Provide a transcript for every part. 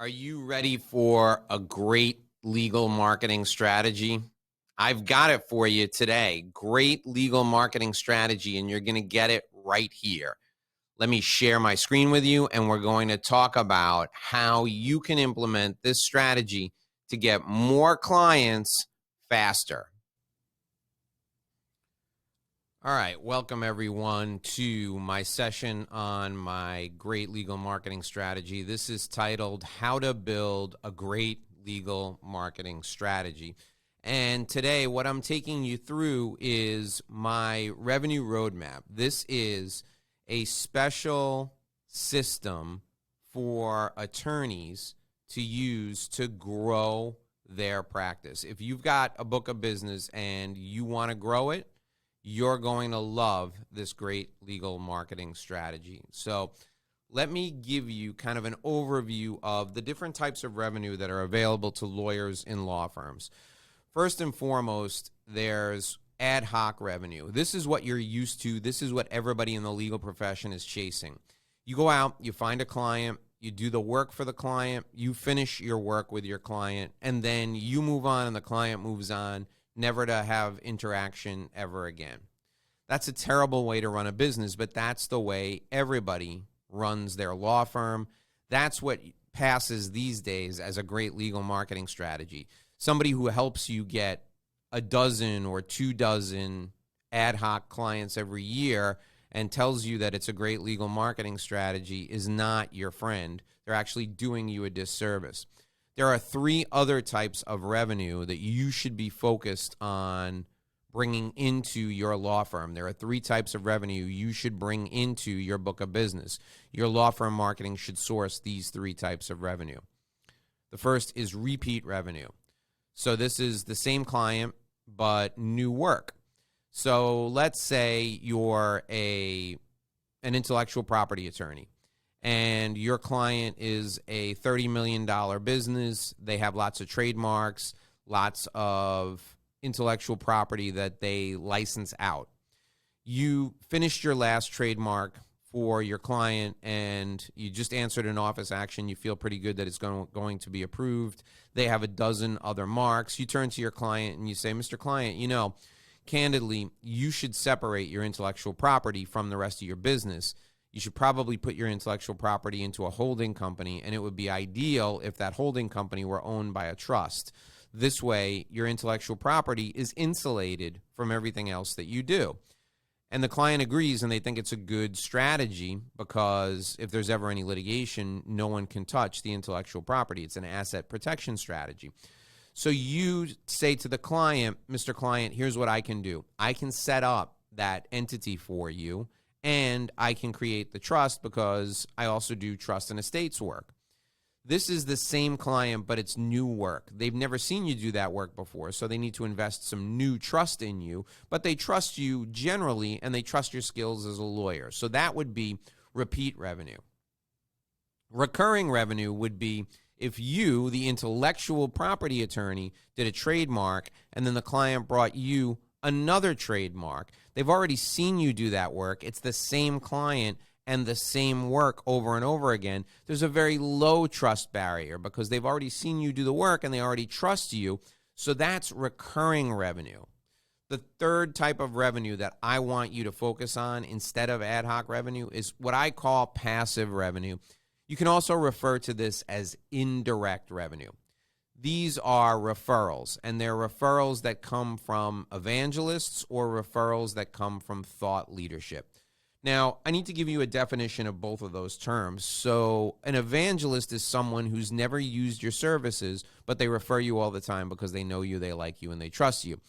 Are you ready for a great legal marketing strategy? I've got it for you today. Great legal marketing strategy, and you're going to get it right here. Let me share my screen with you, and we're going to talk about how you can implement this strategy to get more clients faster. All right, welcome everyone to my session on my great legal marketing strategy. This is titled How to Build a Great Legal Marketing Strategy. And today what I'm taking you through is my revenue roadmap. This is a special system for attorneys to use to grow their practice. If you've got a book of business and you want to grow it, you're going to love this great legal marketing strategy. So let me give you kind of an overview of the different types of revenue that are available to lawyers in law firms. First and foremost, there's ad hoc revenue. This is what you're used to. This is what everybody in the legal profession is chasing. You go out, you find a client, you do the work for the client, you finish your work with your client, and then you move on and the client moves on, never to have interaction ever again. That's a terrible way to run a business, but that's the way everybody runs their law firm. That's what passes these days as a great legal marketing strategy. Somebody who helps you get a dozen or 24 ad hoc clients every year and tells you that it's a great legal marketing strategy is not your friend. They're actually doing you a disservice. There are 3 other types of revenue that you should be focused on bringing into your law firm. There are 3 types of revenue you should bring into your book of business. Your law firm marketing should source these 3 types of revenue. The first is repeat revenue. So this is the same client, but new work. So let's say you're an intellectual property attorney, and your client is a $30 million business. They have lots of trademarks, lots of intellectual property that they license out. You finished your last trademark for your client, and you just answered an office action. You feel pretty good that it's going to be approved. They have a dozen other marks. You turn to your client and you say, Mr. Client, candidly, you should separate your intellectual property from the rest of your business. You should probably put your intellectual property into a holding company, and it would be ideal if that holding company were owned by a trust. This way, your intellectual property is insulated from everything else that you do. And the client agrees, and they think it's a good strategy because if there's ever any litigation, no one can touch the intellectual property. It's an asset protection strategy. So you say to the client, Mr. Client, here's what I can do. I can set up that entity for you, and I can create the trust because I also do trust and estates work. This is the same client, but it's new work. They've never seen you do that work before, so they need to invest some new trust in you, but they trust you generally, and they trust your skills as a lawyer. So that would be repeat revenue. Recurring revenue would be if you, the intellectual property attorney, did a trademark, and then the client brought you another trademark. They've already seen you do that work. It's the same client and the same work over and over again. There's a very low trust barrier because they've already seen you do the work and they already trust you. So that's recurring revenue. The third type of revenue that I want you to focus on instead of ad hoc revenue is what I call passive revenue. You can also refer to this as indirect revenue. These are referrals, and they're referrals that come from evangelists or referrals that come from thought leadership. Now, I need to give you a definition of both of those terms. So an evangelist is someone who's never used your services, but they refer you all the time because they know you, they like you, and they trust you.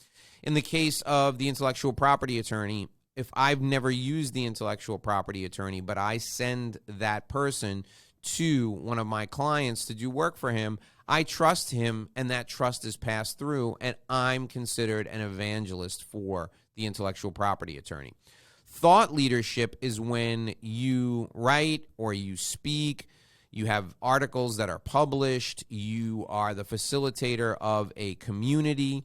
In the case of the intellectual property attorney, if I've never used the intellectual property attorney, but I send that person to one of my clients to do work for him, I trust him, and that trust is passed through, and I'm considered an evangelist for the intellectual property attorney. Thought leadership is when you write or you speak, you have articles that are published, you are the facilitator of a community,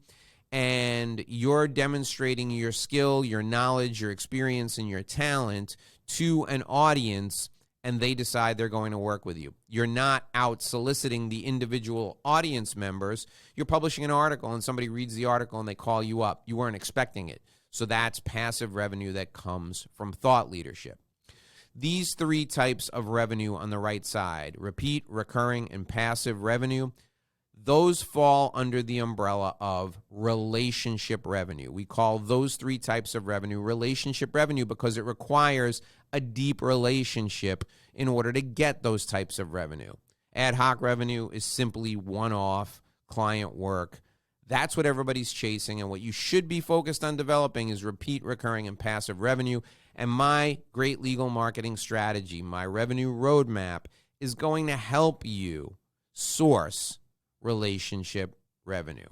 and you're demonstrating your skill, your knowledge, your experience, and your talent to an audience, and they decide they're going to work with you. You're not out soliciting the individual audience members. You're publishing an article and somebody reads the article and they call you up. You weren't expecting it. So that's passive revenue that comes from thought leadership. These three types of revenue on the right side, repeat, recurring, and passive revenue, those fall under the umbrella of relationship revenue. We call those three types of revenue relationship revenue because it requires a deep relationship in order to get those types of revenue. Ad hoc revenue is simply one-off client work. That's what everybody's chasing, and what you should be focused on developing is repeat, recurring, and passive revenue. And my great legal marketing strategy, my revenue roadmap, is going to help you source relationship revenue.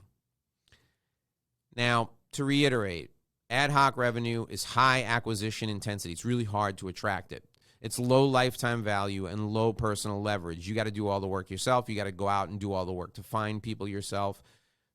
Now, to reiterate, ad hoc revenue is high acquisition intensity. It's really hard to attract it. It's low lifetime value and low personal leverage. You got to do all the work yourself. You got to go out and do all the work to find people yourself.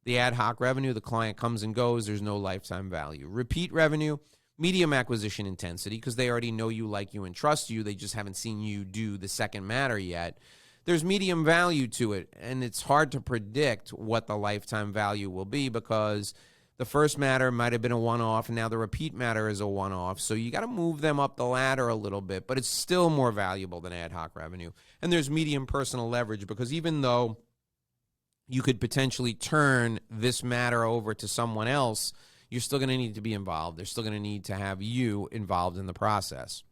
The ad hoc revenue, the client comes and goes. There's no lifetime value. Repeat revenue, medium acquisition intensity because they already know you, like you, and trust you. They just haven't seen you do the second matter yet. There's medium value to it, and it's hard to predict what the lifetime value will be because the first matter might have been a one-off, and now the repeat matter is a one-off. So you got to move them up the ladder a little bit, but it's still more valuable than ad hoc revenue. And there's medium personal leverage because even though you could potentially turn this matter over to someone else, you're still going to need to be involved. They're still going to need to have you involved in the process.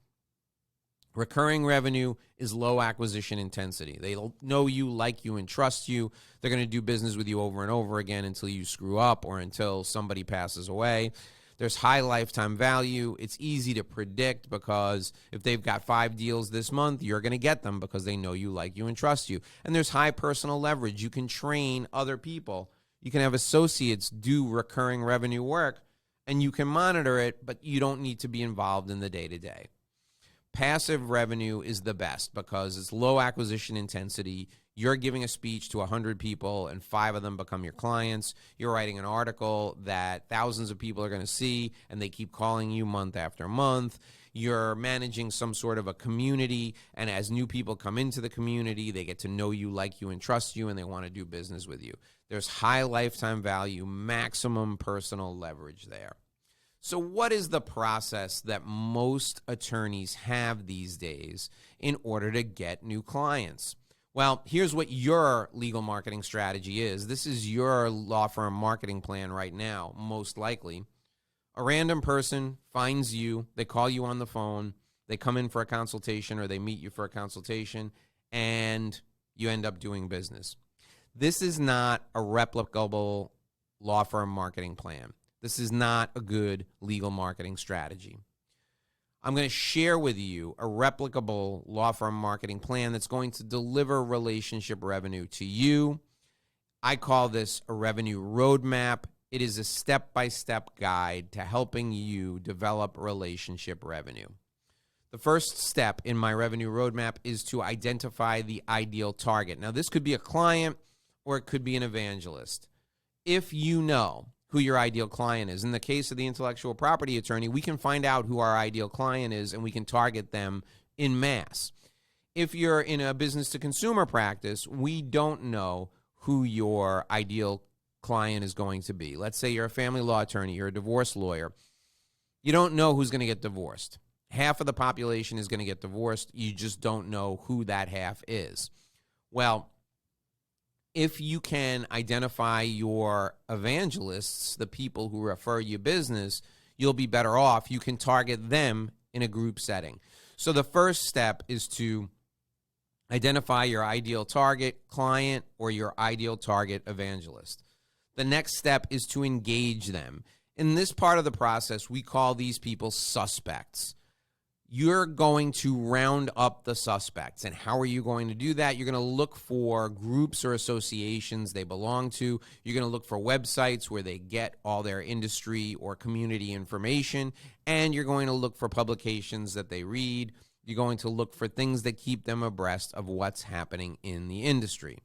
Recurring revenue is low acquisition intensity. They know you, like you, and trust you. They're going to do business with you over and over again until you screw up or until somebody passes away. There's high lifetime value. It's easy to predict because if they've got 5 deals this month, you're going to get them because they know you, like you, and trust you. And there's high personal leverage. You can train other people. You can have associates do recurring revenue work, and you can monitor it, but you don't need to be involved in the day-to-day. Passive revenue is the best because it's low acquisition intensity. You're giving a speech to 100 people and 5 of them become your clients. You're writing an article that thousands of people are going to see and they keep calling you month after month. You're managing some sort of a community, and as new people come into the community, they get to know you, like you, and trust you, and they want to do business with you. There's high lifetime value, maximum personal leverage there. So what is the process that most attorneys have these days in order to get new clients? Well, here's what your legal marketing strategy is. This is your law firm marketing plan right now, most likely. A random person finds you, they call you on the phone, they come in for a consultation or they meet you for a consultation, and you end up doing business. This is not a replicable law firm marketing plan. This is not a good legal marketing strategy. I'm going to share with you a replicable law firm marketing plan that's going to deliver relationship revenue to you. I call this a revenue roadmap. It is a step-by-step guide to helping you develop relationship revenue. The first step in my revenue roadmap is to identify the ideal target. Now, this could be a client or it could be an evangelist. If you know who your ideal client is. In the case of the intellectual property attorney, we can find out who our ideal client is and we can target them in mass. If you're in a business-to-consumer practice, we don't know who your ideal client is going to be. Let's say you're a family law attorney, you're a divorce lawyer. You don't know who's going to get divorced. Half of the population is going to get divorced. You just don't know who that half is. Well, if you can identify your evangelists, the people who refer you business, you'll be better off. You can target them in a group setting. So the first step is to identify your ideal target client or your ideal target evangelist. The next step is to engage them. In this part of the process, we call these people suspects. You're going to round up the suspects. And how are you going to do that? You're going to look for groups or associations they belong to. You're going to look for websites where they get all their industry or community information. And you're going to look for publications that they read. You're going to look for things that keep them abreast of what's happening in the industry.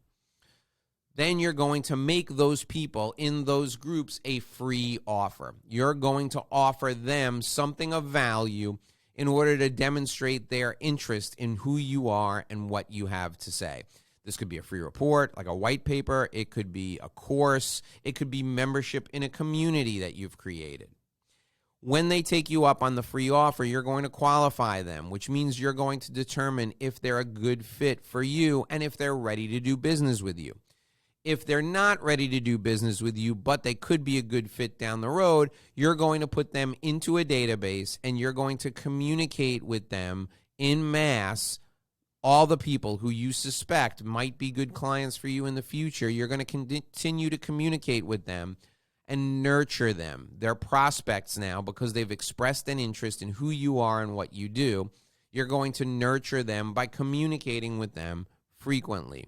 Then you're going to make those people in those groups a free offer. You're going to offer them something of value in order to demonstrate their interest in who you are and what you have to say. This could be a free report, like a white paper. It could be a course. It could be membership in a community that you've created. When they take you up on the free offer, you're going to qualify them, which means you're going to determine if they're a good fit for you and if they're ready to do business with you. If they're not ready to do business with you, but they could be a good fit down the road, you're going to put them into a database and you're going to communicate with them en masse. All the people who you suspect might be good clients for you in the future, you're going to continue to communicate with them and nurture them. They're prospects now because they've expressed an interest in who you are and what you do. You're going to nurture them by communicating with them frequently.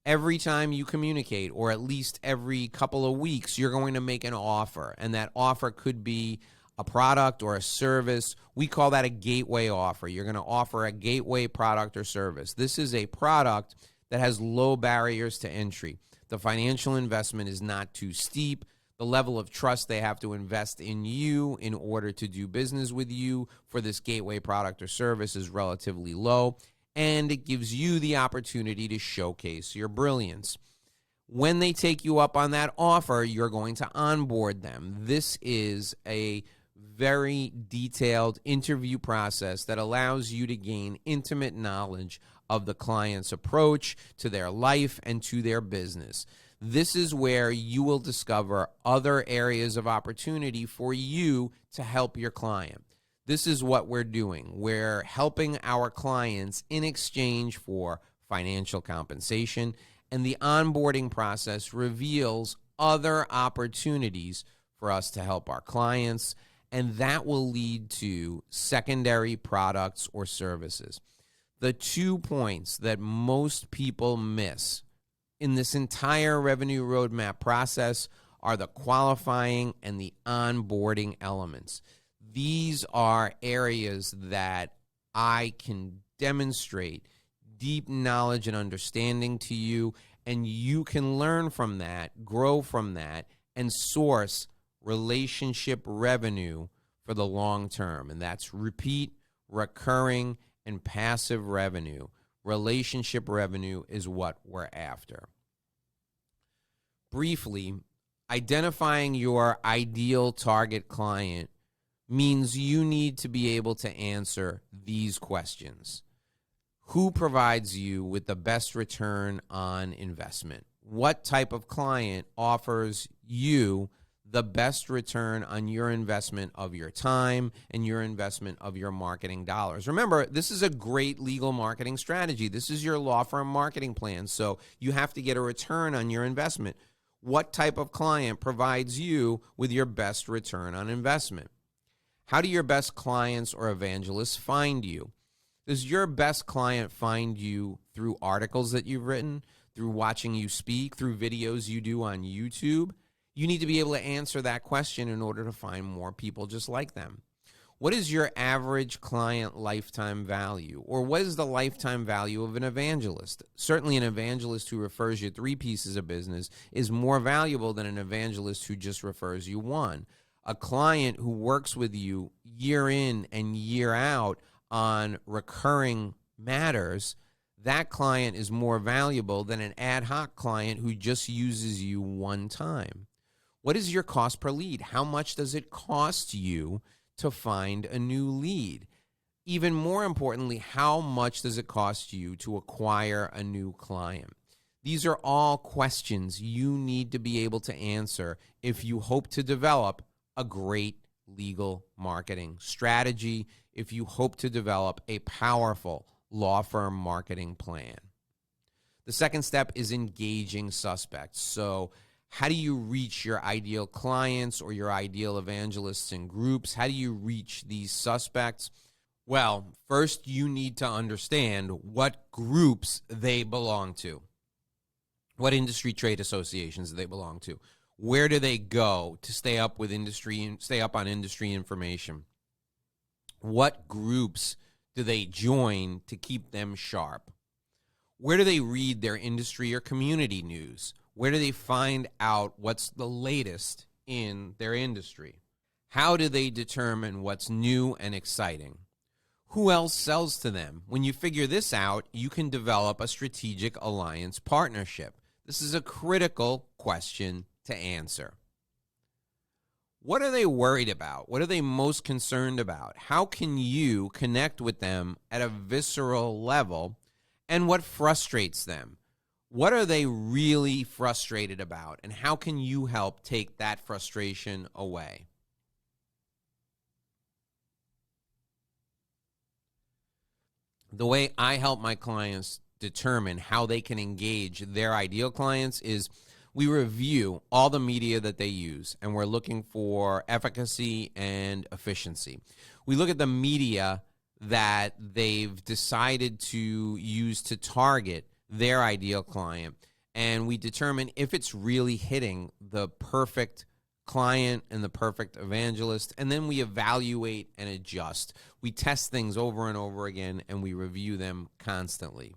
Every time you communicate, or at least every couple of weeks, you're going to make an offer, and that offer could be a product or a service. We call that a gateway offer. You're going to offer a gateway product or service. This is a product that has low barriers to entry. The financial investment is not too steep. The level of trust they have to invest in you in order to do business with you for this gateway product or service is relatively low, and it gives you the opportunity to showcase your brilliance. When they take you up on that offer, you're going to onboard them. This is a very detailed interview process that allows you to gain intimate knowledge of the client's approach to their life and to their business. This is where you will discover other areas of opportunity for you to help your client. This is what we're doing. We're helping our clients in exchange for financial compensation, and the onboarding process reveals other opportunities for us to help our clients, and that will lead to secondary products or services. The 2 points that most people miss in this entire revenue roadmap process are the qualifying and the onboarding elements. These are areas that I can demonstrate deep knowledge and understanding to you, and you can learn from that, grow from that, and source relationship revenue for the long term. And that's repeat, recurring, and passive revenue. Relationship revenue is what we're after. Briefly, identifying your ideal target client means you need to be able to answer these questions. Who provides you with the best return on investment? What type of client offers you the best return on your investment of your time and your investment of your marketing dollars? Remember, this is a great legal marketing strategy. This is your law firm marketing plan, so you have to get a return on your investment. What type of client provides you with your best return on investment? How do your best clients or evangelists find you? Does your best client find you through articles that you've written, through watching you speak, through videos you do on YouTube? You need to be able to answer that question in order to find more people just like them. What is your average client lifetime value? Or what is the lifetime value of an evangelist? Certainly an evangelist who refers you 3 pieces of business is more valuable than an evangelist who just refers you 1. A client who works with you year in and year out on recurring matters, that client is more valuable than an ad hoc client who just uses you 1 time. What is your cost per lead? How much does it cost you to find a new lead? Even more importantly, how much does it cost you to acquire a new client? These are all questions you need to be able to answer if you hope to develop a great legal marketing strategy, if you hope to develop a powerful law firm marketing plan. The second step is engaging suspects. So how do you reach your ideal clients or your ideal evangelists and groups? How do you reach these suspects? Well, first you need to understand what groups they belong to. What industry trade associations do they belong to? Where do they go to stay up with industry and stay up on industry information? What groups do they join to keep them sharp? Where do they read their industry or community news? Where do they find out what's the latest in their industry? How do they determine what's new and exciting? Who else sells to them? When you figure this out, you can develop a strategic alliance partnership. This is a critical question to answer. What are they worried about? What are they most concerned about? How can you connect with them at a visceral level? And what frustrates them? What are they really frustrated about? And how can you help take that frustration away? The way I help my clients determine how they can engage their ideal clients is we review all the media that they use, and we're looking for efficacy and efficiency. We look at the media that they've decided to use to target their ideal client, and we determine if it's really hitting the perfect client and the perfect evangelist, and then we evaluate and adjust. We test things over and over again, and we review them constantly.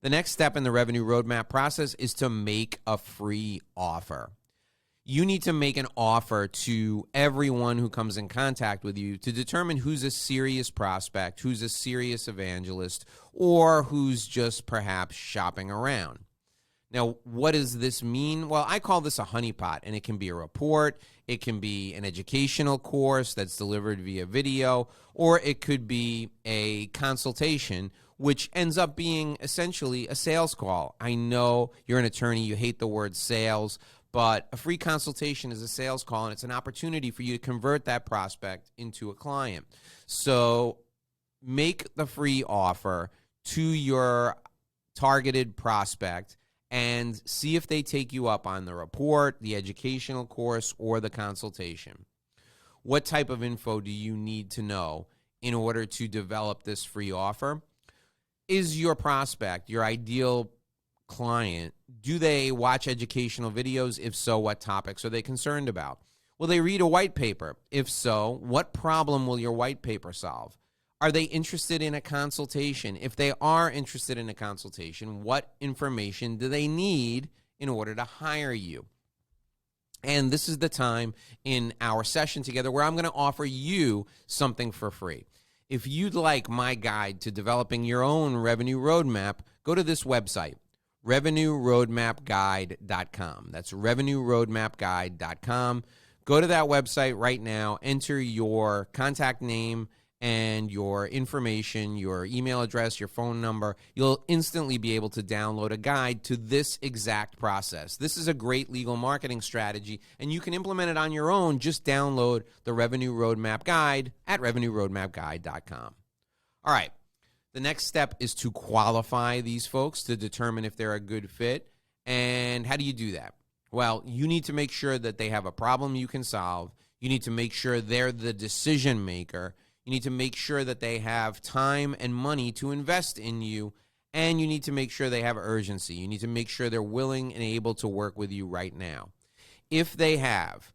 The next step in the revenue roadmap process is to make a free offer. You need to make an offer to everyone who comes in contact with you to determine who's a serious prospect, who's a serious evangelist, or who's just perhaps shopping around. Now, what does this mean? Well, I call this a honeypot, and it can be a report, it can be an educational course that's delivered via video, or it could be a consultation, which ends up being essentially a sales call. I know you're an attorney, you hate the word sales, but a free consultation is a sales call, and it's an opportunity for you to convert that prospect into a client. So make the free offer to your targeted prospect and see if they take you up on the report, the educational course, or the consultation. What type of info do you need to know in order to develop this free offer? Is your prospect, your ideal client, do they watch educational videos? If so, what topics are they concerned about? Will they read a white paper? If so, what problem will your white paper solve? Are they interested in a consultation? If they are interested in a consultation, what information do they need in order to hire you? And this is the time in our session together where I'm going to offer you something for free. If you'd like my guide to developing your own revenue roadmap, go to this website, revenueroadmapguide.com. That's revenueroadmapguide.com. Go to that website right now, enter your contact name and your information, your email address, your phone number. You'll instantly be able to download a guide to this exact process. This is a great legal marketing strategy, and you can implement it on your own. Just download the Revenue Roadmap Guide at revenueroadmapguide.com. All right. The next step is to qualify these folks to determine if they're a good fit. And how do you do that? Well, you need to make sure that they have a problem you can solve. You need to make sure they're the decision maker. You need to make sure that they have time and money to invest in you, and you need to make sure they have urgency. You need to make sure they're willing and able to work with you right now. If they have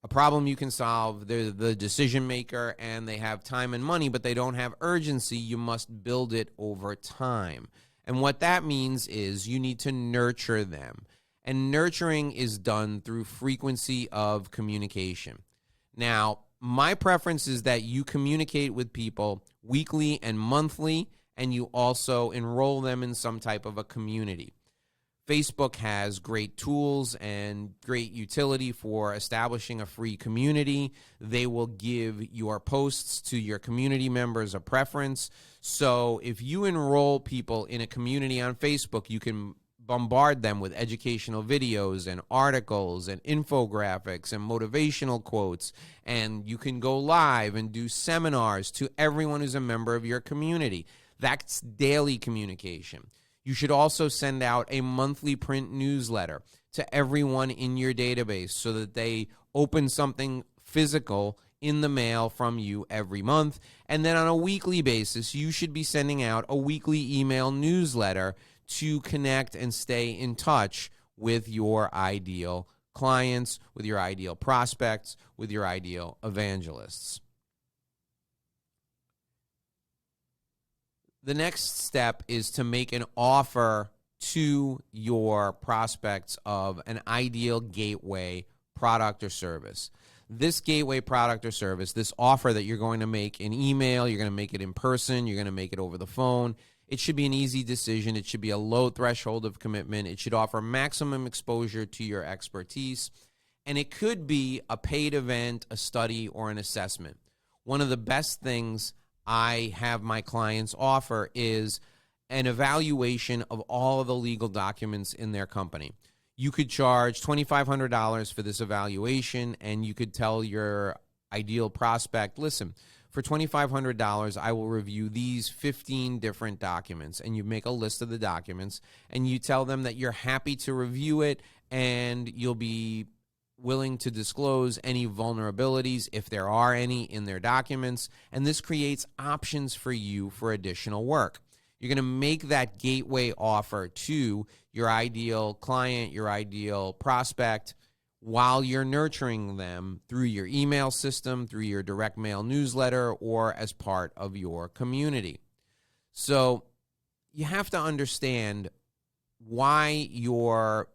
a problem you can solve, they're the decision maker, and they have time and money, but they don't have urgency, you must build it over time. And what that means is you need to nurture them. And nurturing is done through frequency of communication. Now, my preference is that you communicate with people weekly and monthly, and you also enroll them in some type of a community. Facebook has great tools and great utility for establishing a free community. They will give your posts to your community members a preference. So if you enroll people in a community on Facebook, you can bombard them with educational videos and articles and infographics and motivational quotes, and you can go live and do seminars to everyone who's a member of your community. That's daily communication. You should also send out a monthly print newsletter to everyone in your database so that they open something physical in the mail from you every month. And then on a weekly basis, you should be sending out a weekly email newsletter to connect and stay in touch with your ideal clients, with your ideal prospects, with your ideal evangelists. The next step is to make an offer to your prospects of an ideal gateway product or service. this gateway product or service, this offer that you're going to make in email, you're going to make it in person, you're going to make it over the phone. It should be an easy decision. It should be a low threshold of commitment. It should offer maximum exposure to your expertise. And it could be a paid event, a study, or an assessment. One of the best things I have my clients offer is an evaluation of all of the legal documents in their company. You could charge $2,500 for this evaluation, and you could tell your ideal prospect, listen, for $2,500, I will review these 15 different documents. And you make a list of the documents, and you tell them that you're happy to review it, and you'll be willing to disclose any vulnerabilities, if there are any, in their documents. And this creates options for you for additional work. You're going to make that gateway offer to your ideal client, your ideal prospect, while you're nurturing them through your email system, through your direct mail newsletter, or as part of your community. So you have to understand why your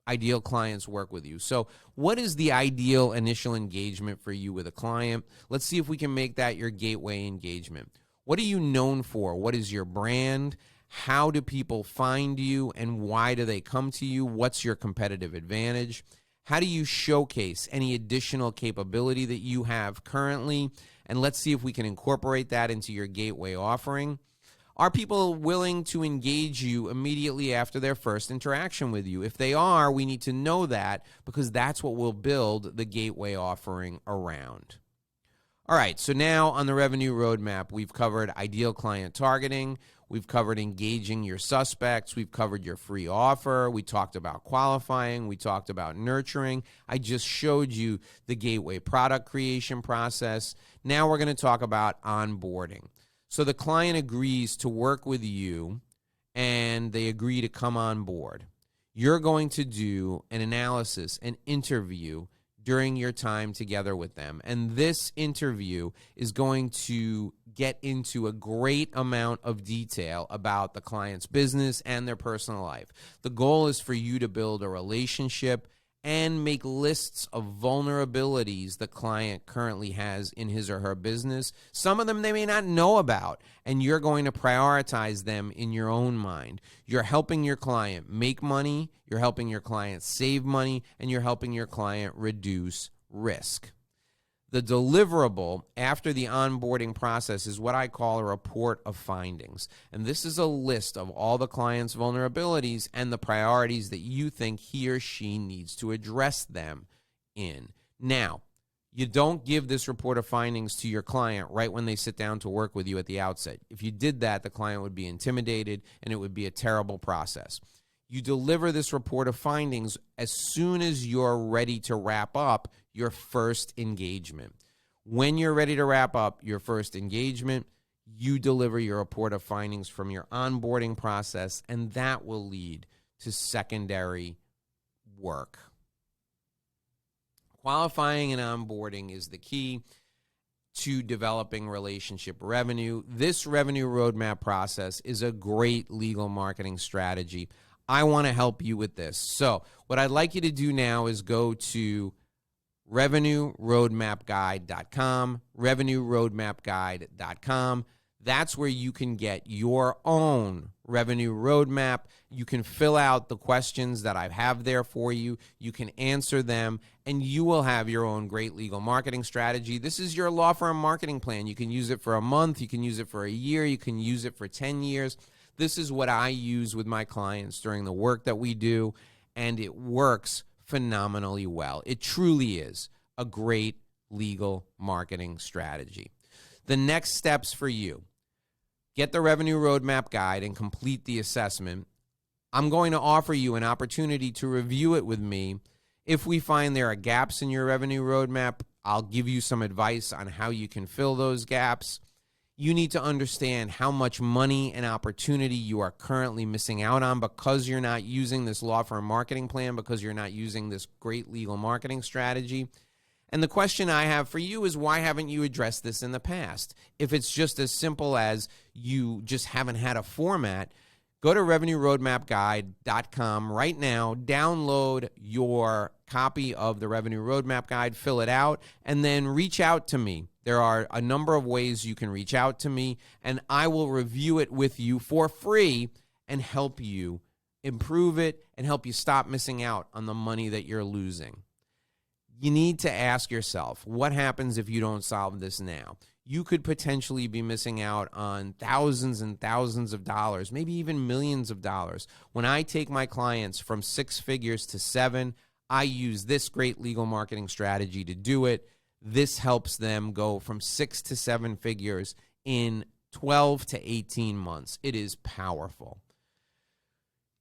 ideal clients work with you. So what is the ideal initial engagement for you with a client? Let's see if we can make that your gateway engagement. What are you known for? What is your brand? How do people find you, and why do they come to you? What's your competitive advantage? How do you showcase any additional capability that you have currently? And let's see if we can incorporate that into your gateway offering. Are people willing to engage you immediately after their first interaction with you? If they are, we need to know that, because that's what we'll build the gateway offering around. All right, so now on the revenue roadmap, we've covered ideal client targeting. We've covered engaging your suspects. We've covered your free offer. We talked about qualifying. We talked about nurturing. I just showed you the gateway product creation process. Now we're going to talk about onboarding. So the client agrees to work with you, and they agree to come on board. You're going to do an analysis, an interview during your time together with them. And this interview is going to get into a great amount of detail about the client's business and their personal life. The goal is for you to build a relationship and make lists of vulnerabilities the client currently has in his or her business. Some of them they may not know about, and you're going to prioritize them in your own mind. You're helping your client make money, you're helping your client save money, and you're helping your client reduce risk. The deliverable after the onboarding process is what I call a report of findings. And this is a list of all the client's vulnerabilities and the priorities that you think he or she needs to address them in. Now, you don't give this report of findings to your client right when they sit down to work with you at the outset. If you did that, the client would be intimidated, and it would be a terrible process. You deliver this report of findings as soon as you're ready to wrap up your first engagement. When you're ready to wrap up your first engagement, you deliver your report of findings from your onboarding process, and that will lead to secondary work. Qualifying and onboarding is the key to developing relationship revenue. This revenue roadmap process is a great legal marketing strategy. I want to help you with this. So what I'd like you to do now is go to revenueroadmapguide.com, revenueroadmapguide.com. That's where you can get your own revenue roadmap. You can fill out the questions that I have there for you. You can answer them, and you will have your own great legal marketing strategy. This is your law firm marketing plan. You can use it for a month. You can use it for a year. You can use it for 10 years. This is what I use with my clients during the work that we do, and it works phenomenally well. It truly is a great legal marketing strategy. The next steps for you: get the revenue roadmap guide and complete the assessment. I'm going to offer you an opportunity to review it with me. If we find there are gaps in your revenue roadmap, I'll give you some advice on how you can fill those gaps. You need to understand how much money and opportunity you are currently missing out on because you're not using this law firm marketing plan, because you're not using this great legal marketing strategy. And the question I have for you is, why haven't you addressed this in the past? If it's just as simple as you just haven't had a format, Go to RevenueRoadmapGuide.com right now, download your copy of the Revenue Roadmap Guide, fill it out, and then reach out to me. There are a number of ways you can reach out to me, and I will review it with you for free and help you improve it and help you stop missing out on the money that you're losing. You need to ask yourself, what happens if you don't solve this now? You could potentially be missing out on thousands and thousands of dollars, maybe even millions of dollars. When I take my clients from 6 figures to 7, I use this great legal marketing strategy to do it. This helps them go from 6 to 7 figures in 12 to 18 months. It is powerful.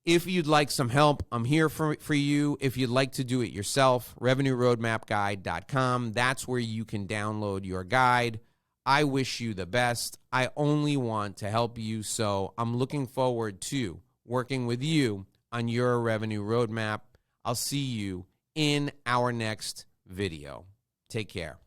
If you'd like some help, I'm here for you. If you'd like to do it yourself, RevenueRoadmapGuide.com. That's where you can download your guide. I wish you the best. I only want to help you, so I'm looking forward to working with you on your revenue roadmap. I'll see you in our next video. Take care.